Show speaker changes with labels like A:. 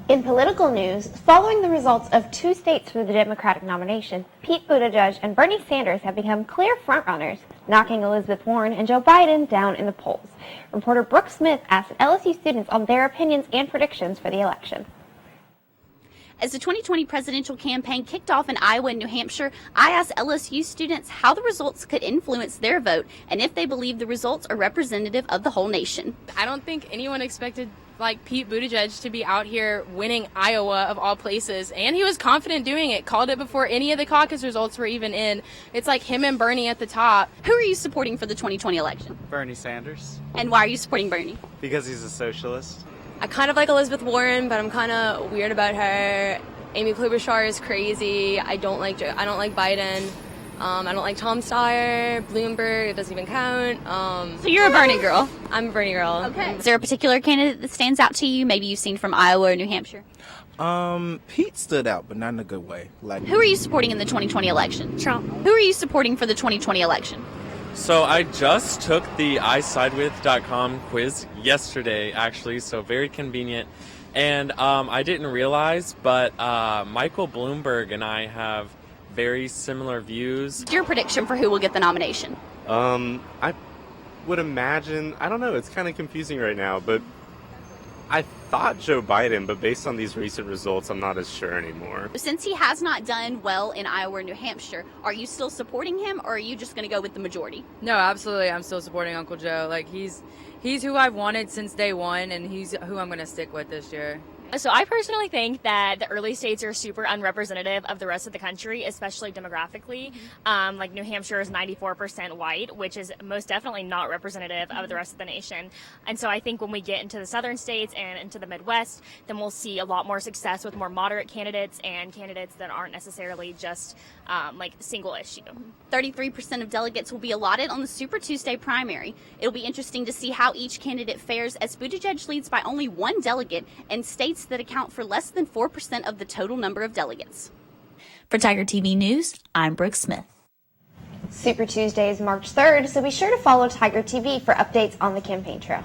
A: In political news, following the results of 2 states for the Democratic nomination, Pete Buttigieg and Bernie Sanders have become clear frontrunners, knocking Elizabeth Warren and Joe Biden down in the polls. Reporter Brooke Smith asked LSU students on their opinions and predictions for the election.
B: As the 2020 presidential campaign kicked off in Iowa and New Hampshire, I asked LSU students how the results could influence their vote and if they believe the results are representative of the whole nation.
C: I don't think anyone expected Pete Buttigieg to be out here winning Iowa of all places, and he was confident doing it, called it before any of the caucus results were even in. It's like him and Bernie at the top.
B: Who are you supporting for the 2020 election?
D: Bernie Sanders.
B: And why are you supporting Bernie?
D: Because he's a socialist.
E: I kind of like Elizabeth Warren, but I'm kind of weird about her. Amy Klobuchar is crazy. I don't like Biden. I don't like Tom Steyer, Bloomberg. It doesn't even count.
B: So you're a Bernie girl.
E: I'm a Bernie girl.
B: Okay. Is there a particular candidate that stands out to you? Maybe you've seen from Iowa or New Hampshire?
F: Pete stood out, but not in a good way.
B: Who are you supporting in the 2020 election?
E: Trump.
B: Who are you supporting for the 2020 election?
G: So I just took the isidewith.com quiz yesterday, actually, so very convenient. And I didn't realize, but Michael Bloomberg and I have very similar views.
B: Your prediction for who will get the nomination?
H: I would imagine, I don't know, it's kind of confusing right now, but I thought Joe Biden, but based on these recent results, I'm not as sure anymore.
B: Since he has not done well in Iowa or New Hampshire, are you still supporting him, or are you just going to go with the majority?
I: No, absolutely. I'm still supporting Uncle Joe. He's who I've wanted since day one, and he's who I'm going to stick with this year.
J: So I personally think that the early states are super unrepresentative of the rest of the country, especially demographically. Like New Hampshire is 94% white, which is most definitely not representative of the rest of the nation. And so I think when we get into the southern states and into the Midwest, then we'll see a lot more success with more moderate candidates and candidates that aren't necessarily just single issue.
B: 33% of delegates will be allotted on the Super Tuesday primary. It'll be interesting to see how each candidate fares, as Buttigieg leads by only 1 delegate and states that account for less than 4% of the total number of delegates. For Tiger TV News, I'm Brooke Smith.
A: Super Tuesday is March 3rd, so be sure to follow Tiger TV for updates on the campaign trail.